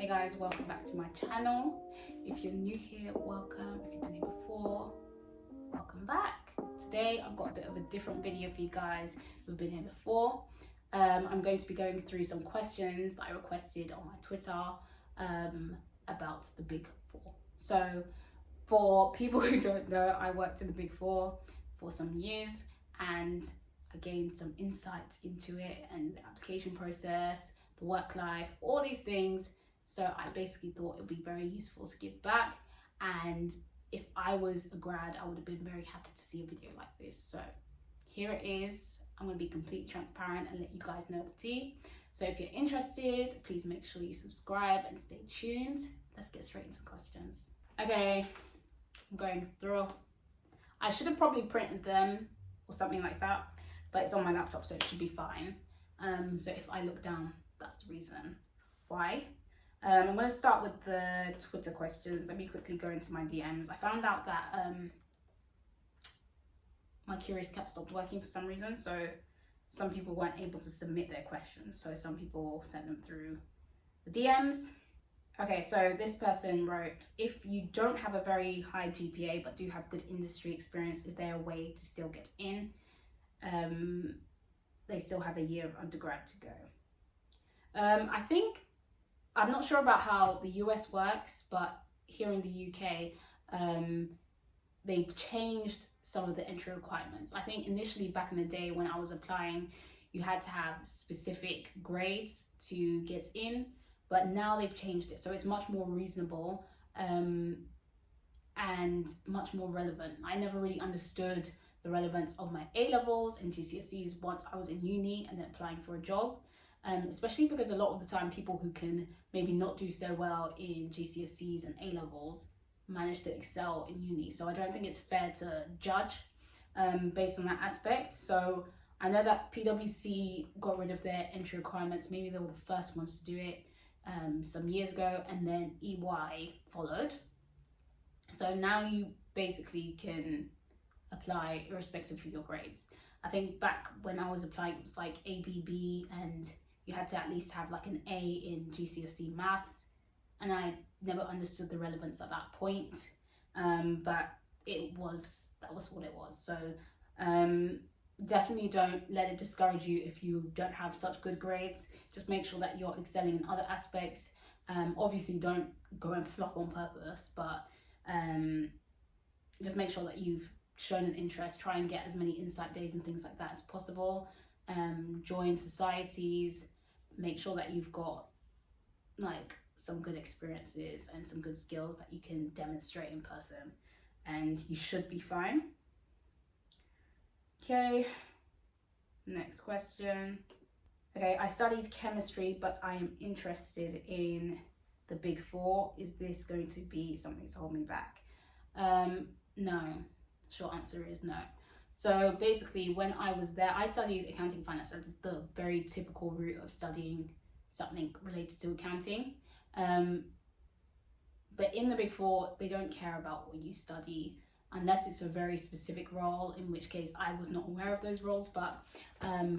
Hey guys, welcome back to my channel. If you're new here, welcome. If you've been here before, welcome back. Today I've got a bit of a different video for you guys who've been here before. I'm going to be going through some questions that I requested on my Twitter about the Big Four. So for people who don't know, I worked in the Big Four for some years and I gained some insights into it and the application process, the work life, all these things. So I basically thought it would be very useful to give back. And if I was a grad, I would have been very happy to see a video like this. So here it is. I'm going to be completely transparent and let you guys know the tea. So if you're interested, please make sure you subscribe and stay tuned. Let's get straight into the questions. Okay, I'm going through. I should have probably printed them or something like that, but it's on my laptop, so it should be fine. So if I look down, that's the reason why. I'm going to start with the Twitter questions. Let me quickly go into my DMs. I found out that my Curious Cat stopped working for some reason, so some people weren't able to submit their questions. So some people sent them through the DMs. Okay, so this person wrote, if you don't have a very high GPA but do have good industry experience, is there a way to still get in? They still have a year of undergrad to go. I'm not sure about how the US works, but here in the UK, they've changed some of the entry requirements. I think initially back in the day when I was applying, you had to have specific grades to get in, but now they've changed it. So it's much more reasonable and much more relevant. I never really understood the relevance of my A-levels and GCSEs once I was in uni and then applying for a job. Especially because a lot of the time people who can maybe not do so well in GCSEs and A-levels manage to excel in uni. So I don't think it's fair to judge based on that aspect. So I know that PwC got rid of their entry requirements. Maybe they were the first ones to do it some years ago, and then EY followed. So now you basically can apply irrespective of your grades. I think back when I was applying, it was like ABB, and you had to at least have like an A in GCSE maths, and I never understood the relevance at that point, but that was what it was. So definitely don't let it discourage you if you don't have such good grades. Just make sure that you're excelling in other aspects. Obviously don't go and flop on purpose, but just make sure that you've shown an interest. Try and get as many insight days and things like that as possible. Join societies. Make sure that you've got like some good experiences and some good skills that you can demonstrate in person, and you should be fine. Okay, next question. Okay, I studied chemistry, but I am interested in the Big Four. Is this going to be something to hold me back? No. Short answer is no. So basically, when I was there, I studied accounting and finance, the very typical route of studying something related to accounting. But in the Big Four, they don't care about what you study unless it's a very specific role, in which case I was not aware of those roles. But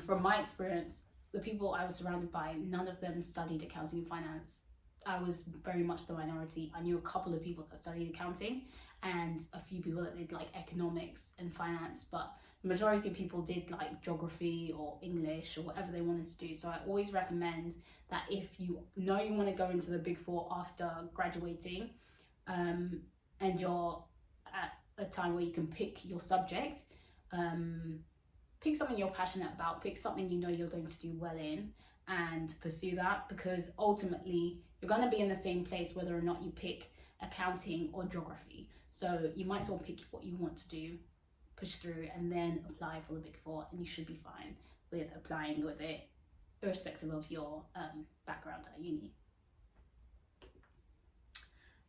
from my experience, the people I was surrounded by, none of them studied accounting and finance. I was very much the minority. I knew a couple of people that studied accounting and a few people that did like economics and finance, but the majority of people did like geography or English or whatever they wanted to do. So I always recommend that if you know you want to go into the Big Four after graduating, and you're at a time where you can pick your subject, pick something you're passionate about, pick something you know you're going to do well in, and pursue that, because ultimately you're going to be in the same place whether or not you pick accounting or geography. So you might as well pick what you want to do, push through, and then apply for the Big Four, and you should be fine with applying with it irrespective of your background at uni.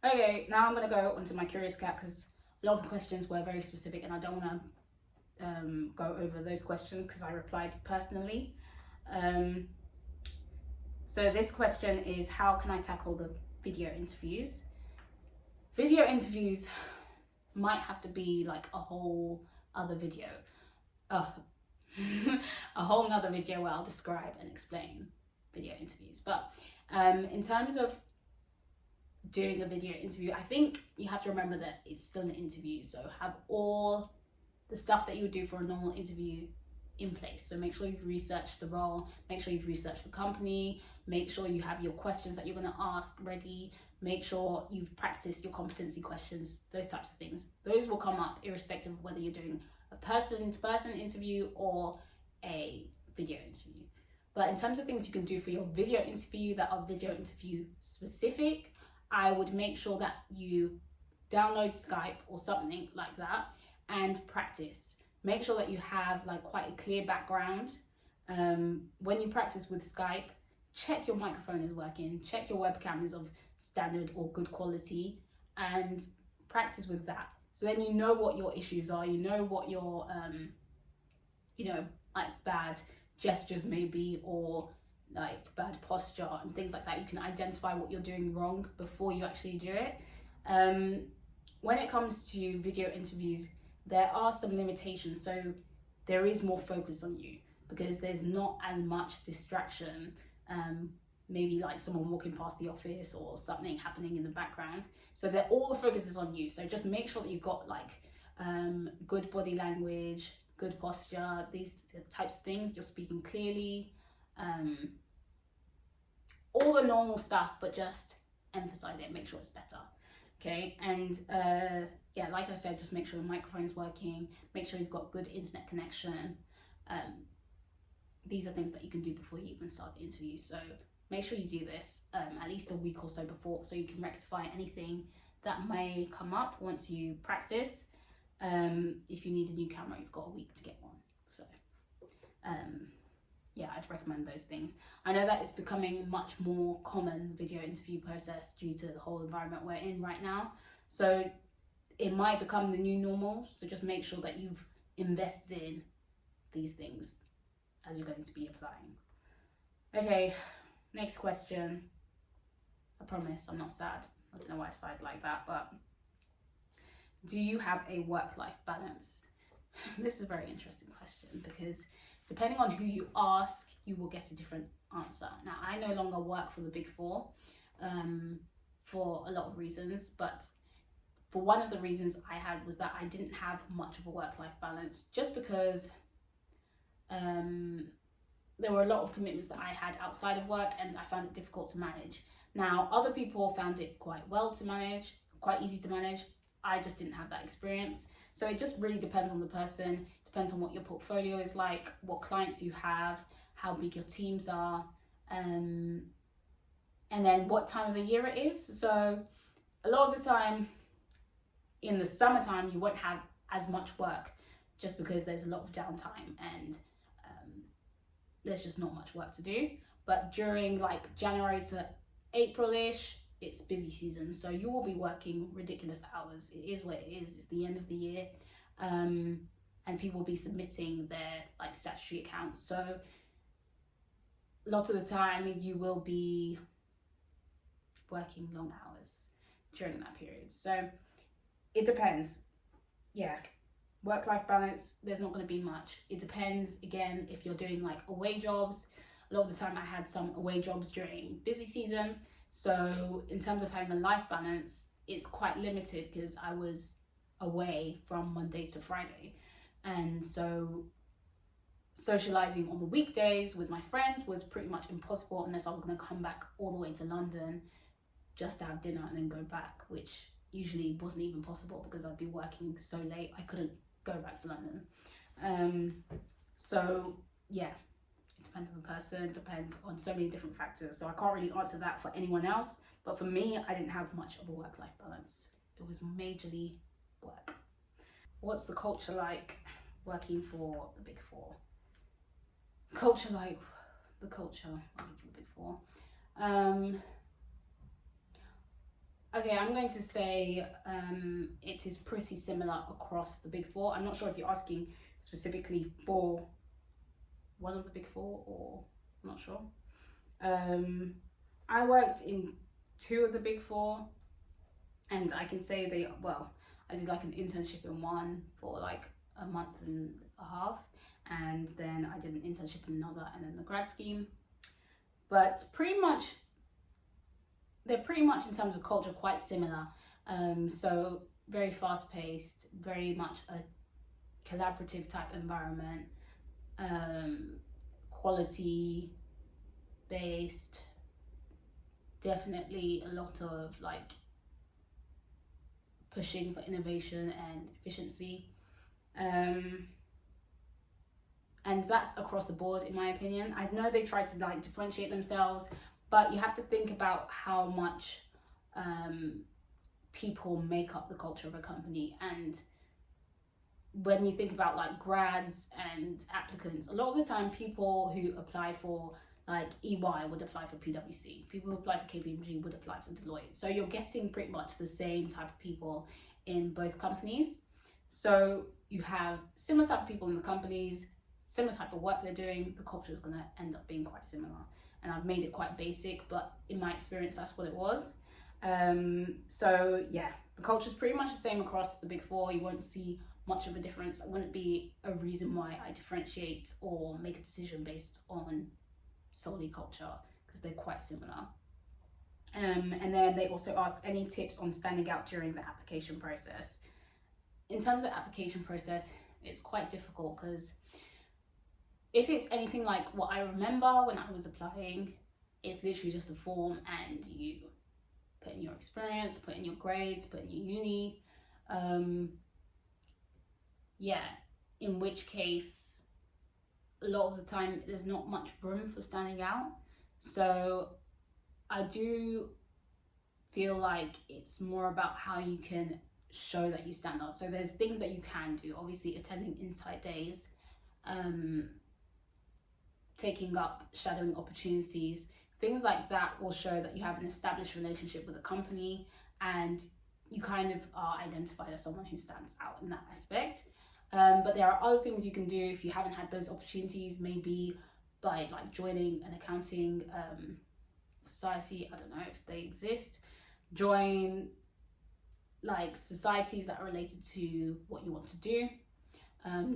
Okay, now I'm going to go onto my Curious Cat, because a lot of the questions were very specific and I don't want to go over those questions because I replied personally. So this question is, how can I tackle the video interviews? Video interviews might have to be like a whole other video. A whole nother video where I'll describe and explain video interviews. But in terms of doing a video interview, I think you have to remember that it's still an interview. So have all the stuff that you would do for a normal interview in place. So make sure you've researched the role, make sure you've researched the company, make sure you have your questions that you're going to ask ready, make sure you've practiced your competency questions, those types of things. Those will come up irrespective of whether you're doing a person-to-person interview or a video interview. But in terms of things you can do for your video interview that are video interview specific, I would make sure that you download Skype or something like that and practice. Make sure that you have like quite a clear background. When you practice with Skype, check your microphone is working, check your webcam is of standard or good quality, and practice with that. So then you know what your issues are, you know what your, like bad gestures may be, or like bad posture and things like that. You can identify what you're doing wrong before you actually do it. When it comes to video interviews, there are some limitations. So there is more focus on you because there's not as much distraction. Maybe like someone walking past the office or something happening in the background. So that all the focus is on you. So just make sure that you've got like good body language, good posture, these types of things. You're speaking clearly, all the normal stuff, but just emphasize it, make sure it's better. Okay, and yeah, like I said, just make sure the microphone's working, make sure you've got good internet connection. These are things that you can do before you even start the interview. So make sure you do this at least a week or so before, so you can rectify anything that may come up once you practice. If you need a new camera, you've got a week to get one. So yeah, I'd recommend those things. I know that it's becoming much more common, the video interview process, due to the whole environment we're in right now. So it might become the new normal. So just make sure that you've invested in these things as you're going to be applying. Okay, next question. I promise I'm not sad. I don't know why I sighed like that, but do you have a work-life balance? This is a very interesting question because depending on who you ask, you will get a different answer. Now, I no longer work for the Big Four for a lot of reasons, but for one of the reasons I had was that I didn't have much of a work-life balance, just because there were a lot of commitments that I had outside of work and I found it difficult to manage. Now, other people found it quite well to manage, quite easy to manage. I just didn't have that experience. So it just really depends on the person, depends on what your portfolio is like, what clients you have, how big your teams are, and then what time of the year it is. So a lot of the time in the summertime, you won't have as much work just because there's a lot of downtime and there's just not much work to do. But during like January to April-ish, it's busy season, so you will be working ridiculous hours. It is what it is. It's the end of the year, and people will be submitting their like statutory accounts. So a lot of the time you will be working long hours during that period. So it depends. Yeah, work-life balance, there's not going to be much. It depends, again, if you're doing like away jobs. A lot of the time I had some away jobs during busy season. So in terms of having a life balance, it's quite limited because I was away from Monday to Friday. And so socializing on the weekdays with my friends was pretty much impossible unless I was going to come back all the way to London just to have dinner and then go back, which usually wasn't even possible because I'd be working so late I couldn't go back to London. So yeah, it depends on the person, depends on so many different factors. So I can't really answer that for anyone else. But for me, I didn't have much of a work-life balance. It was majorly work. What's the culture like working for the Big Four? Culture like the culture working for the Big Four. Okay, I'm going to say it is pretty similar across the Big Four. I'm not sure if you're asking specifically for one of the Big Four, or I'm not sure. I worked in 2 of the Big Four, and I can say I did like an internship in one for like a month and a half, and then I did an internship in another, and then the grad scheme. But pretty much they're pretty much in terms of culture quite similar. So very fast paced, very much a collaborative type environment, quality based, definitely a lot of like pushing for innovation and efficiency. And that's across the board, in my opinion. I know they try to like differentiate themselves, but you have to think about how much people make up the culture of a company. And when you think about like grads and applicants, a lot of the time people who apply for like EY would apply for PwC. People who apply for KPMG would apply for Deloitte. So you're getting pretty much the same type of people in both companies. So you have similar type of people in the companies, similar type of work they're doing. The culture is going to end up being quite similar. And I've made it quite basic, but in my experience, that's what it was. So yeah, the culture is pretty much the same across the big four. You won't see much of a difference. It wouldn't be a reason why I differentiate or make a decision based on solely culture, because they're quite similar. And then they also asked any tips on standing out during the application process. In terms of application process, it's quite difficult because if it's anything like what I remember when I was applying, it's literally just a form and you put in your experience, put in your grades, put in your uni. In which case, a lot of the time there's not much room for standing out. So I do feel like it's more about how you can show that you stand out. So there's things that you can do, obviously attending insight days, taking up shadowing opportunities, things like that will show that you have an established relationship with the company and you kind of are identified as someone who stands out in that aspect. But there are other things you can do if you haven't had those opportunities, maybe by like joining an accounting society. I don't know if they exist. Join like societies that are related to what you want to do,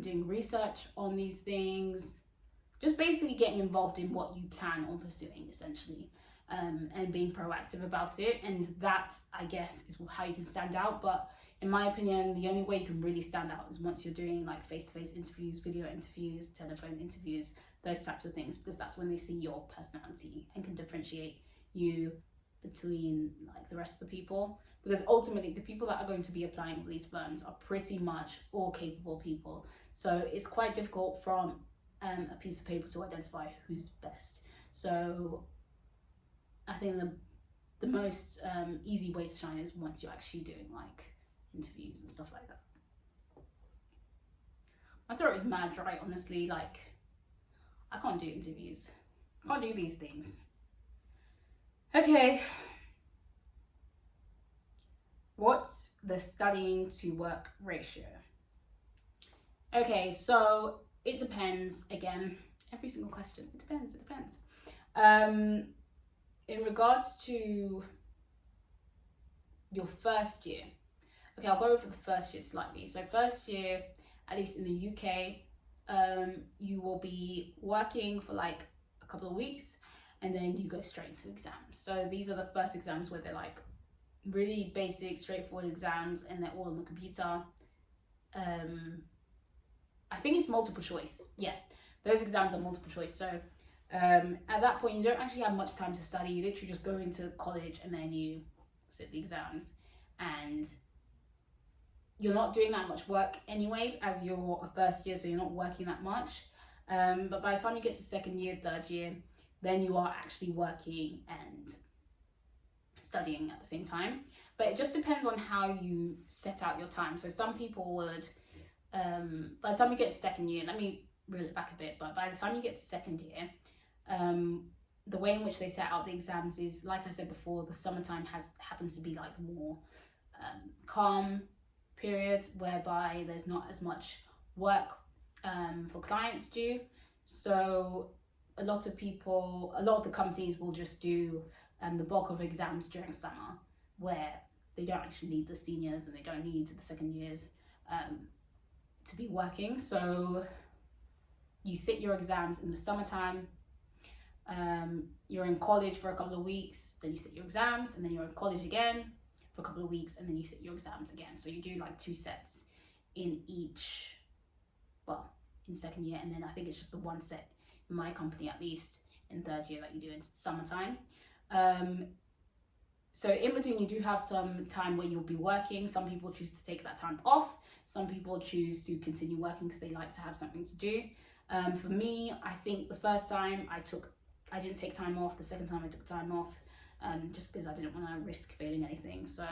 doing research on these things, just basically getting involved in what you plan on pursuing essentially, and being proactive about it. And that, I guess, is how you can stand out. But in my opinion, the only way you can really stand out is once you're doing like face-to-face interviews, video interviews, telephone interviews, those types of things, because that's when they see your personality and can differentiate you between like the rest of the people. Because ultimately the people that are going to be applying for these firms are pretty much all capable people. So it's quite difficult from a piece of paper to identify who's best. So I think the most easy way to shine is once you're actually doing like interviews and stuff like that. My throat is mad dry, honestly. Like, I can't do interviews. I can't do these things. Okay. What's the studying to work ratio? Okay, so it depends. Again, every single question, it depends. In regards to your first year, okay, I'll go over the first year slightly. So first year, at least in the UK, you will be working for like a couple of weeks and then you go straight into exams. So these are the first exams where they're like really basic, straightforward exams and they're all on the computer. I think it's multiple choice. Yeah, those exams are multiple choice. So at that point, you don't actually have much time to study. You literally just go into college and then you sit the exams. And you're not doing that much work anyway, as you're a first year, so you're not working that much. But by the time you get to second year, third year, then you are actually working and studying at the same time. But it just depends on how you set out your time. So some people would, by the time you get to second year, let me reel it back a bit, but by the time you get to second year, the way in which they set out the exams is, like I said before, the summertime happens to be like the more calm period, whereby there's not as much work for clients due. So a lot of the companies will just do the bulk of exams during summer, where they don't actually need the seniors and they don't need the second years to be working. So you sit your exams in the summertime. you're in college for a couple of weeks, then you sit your exams, and then you're in college again for a couple of weeks, and then you sit your exams again. So you do like 2 sets in each, well, in second year, and then I think it's just the 1 set in my company, at least in third year, that you do in summertime. So in between, you do have some time where you'll be working. Some people choose to take that time off. Some people choose to continue working because they like to have something to do. For me, I think the first time I didn't take time off. The second time I took time off, just because I didn't want to risk failing anything. So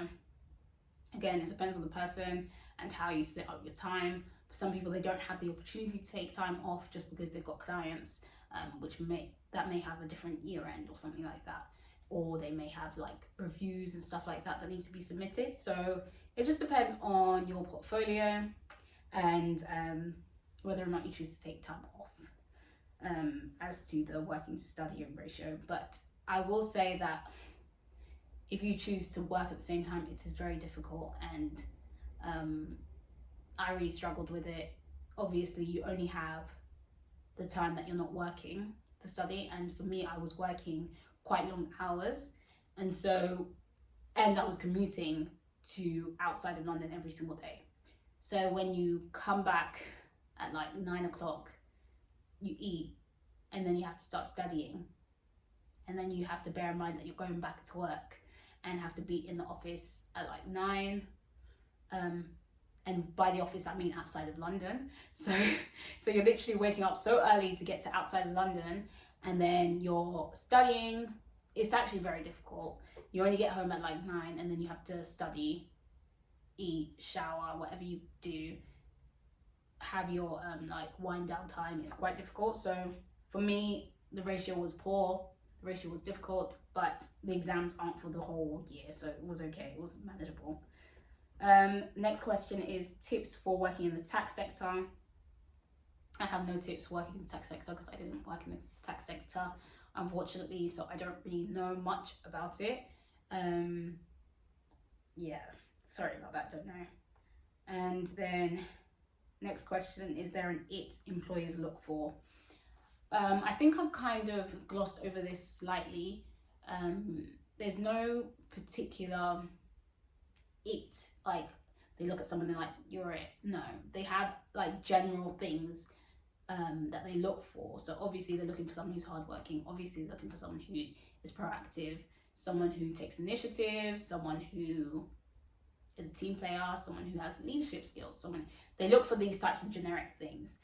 again, it depends on the person and how you split up your time. For some people, they don't have the opportunity to take time off just because they've got clients, which may have a different year end or something like that. Or they may have like reviews and stuff like that need to be submitted. So it just depends on your portfolio and whether or not you choose to take time off as to the working to studying ratio. But I will say that if you choose to work at the same time, it is very difficult, and I really struggled with it. Obviously, you only have the time that you're not working to study, and for me, I was working quite long hours, and I was commuting to outside of London every single day. So when you come back at like 9 o'clock, you eat, and then you have to start studying, and then you have to bear in mind that you're going back to work and have to be in the office at like 9. And by the office, I mean outside of London. So you're literally waking up so early to get to outside of London, and then you're studying. It's actually very difficult. You only get home at like 9, and then you have to study, eat, shower, whatever you do, have your like wind down time. It's quite difficult. So for me, the ratio was poor. The ratio was difficult, but the exams aren't for the whole year, so it was okay. It was manageable. Next question is tips for working in the tax sector. I have no tips working in the tax sector because I didn't work in the tax sector, unfortunately, so I don't really know much about it. Yeah, sorry about that, don't know. And then next question, is there an it employers look for? I think I've kind of glossed over this slightly. There's no particular it, like they look at someone and they're like, you're it. No, they have like general things that they look for. So obviously they're looking for someone who's hardworking. Obviously they're looking for someone who is proactive, someone who takes initiative, someone who is a team player, someone who has leadership skills. They look for these types of generic things.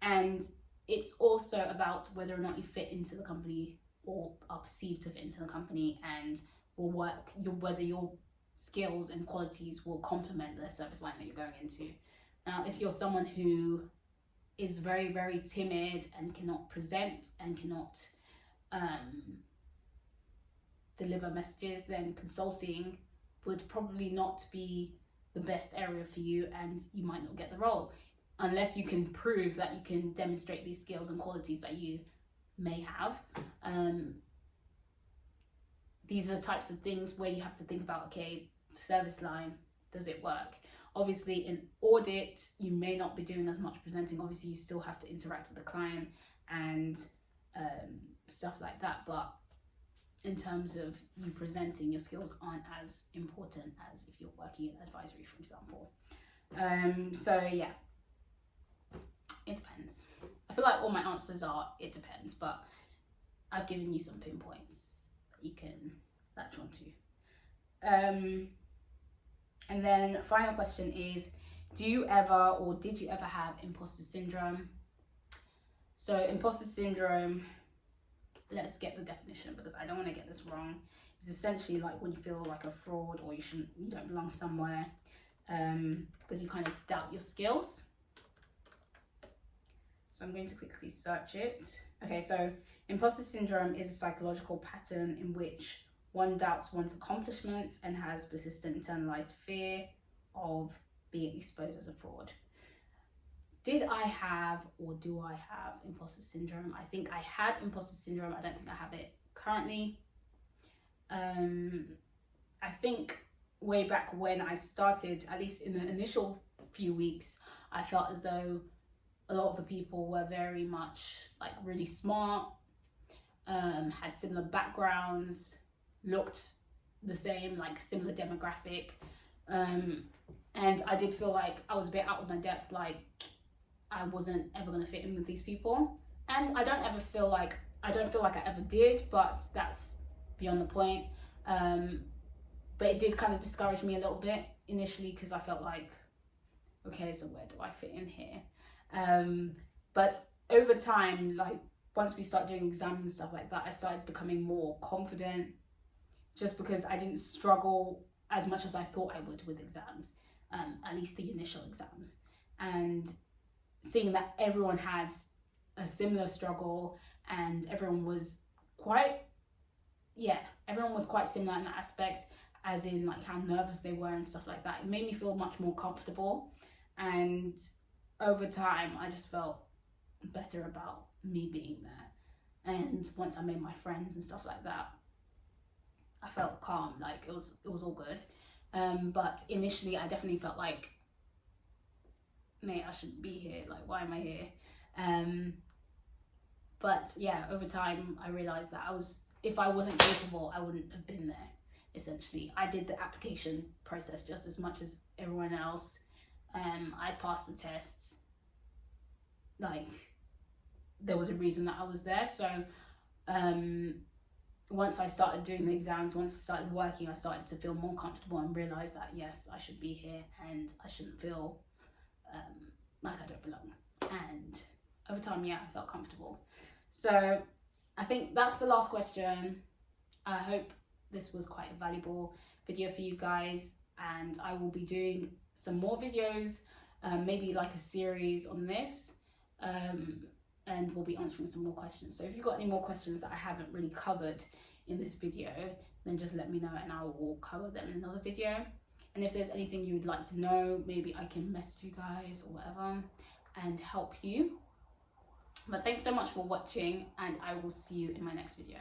And it's also about whether or not you fit into the company or are perceived to fit into the company and will work, whether your skills and qualities will complement the service line that you're going into. Now, if you're someone who is very, very timid and cannot present and cannot deliver messages, then consulting would probably not be the best area for you, and you might not get the role unless you can prove that you can demonstrate these skills and qualities that you may have. These are the types of things where you have to think about, okay, service line, does it work? Obviously in audit, you may not be doing as much presenting. Obviously you still have to interact with the client and stuff like that. But in terms of you presenting, your skills aren't as important as if you're working in advisory, for example. So yeah, it depends. I feel like all my answers are, it depends, but I've given you some pinpoints that you can latch onto. And then final question is, do you ever or did you ever have imposter syndrome? So imposter syndrome, let's get the definition because I don't want to get this wrong. It's essentially like when you feel like a fraud or you don't belong somewhere because you kind of doubt your skills. So I'm going to quickly search it. Okay, so imposter syndrome is a psychological pattern in which one doubts one's accomplishments and has persistent internalized fear of being exposed as a fraud. Did I have or do I have imposter syndrome? I think I had imposter syndrome. I don't think I have it currently. I think way back when I started, at least in the initial few weeks, I felt as though a lot of the people were very much like really smart, had similar backgrounds, looked the same, like similar demographic. And I did feel like I was a bit out of my depth, like I wasn't ever going to fit in with these people. And I don't feel like I ever did, but that's beyond the point. But it did kind of discourage me a little bit initially, because I felt like, okay, so where do I fit in here? But over time, like once we started doing exams and stuff like that, I started becoming more confident, just because I didn't struggle as much as I thought I would with exams, at least the initial exams. And seeing that everyone had a similar struggle, and everyone was quite similar in that aspect, as in like how nervous they were and stuff like that, it made me feel much more comfortable. And over time, I just felt better about me being there. And once I made my friends and stuff like that, I felt calm, like it was all good. But initially I definitely felt like, mate, I shouldn't be here, like why am I here? But yeah, over time I realized that if I wasn't capable, I wouldn't have been there. Essentially, I did the application process just as much as everyone else. I passed the tests. Like, there was a reason that I was there. So once I started doing the exams, once I started working, I started to feel more comfortable and realize that yes, I should be here and I shouldn't feel like I don't belong. And over time, yeah, I felt comfortable. So I think that's the last question. I hope this was quite a valuable video for you guys, and I will be doing some more videos, maybe like a series on this, and we'll be answering some more questions. So if you've got any more questions that I haven't really covered in this video, then just let me know and I will cover them in another video. And if there's anything you would like to know, maybe I can message you guys or whatever and help you. But thanks so much for watching, and I will see you in my next video.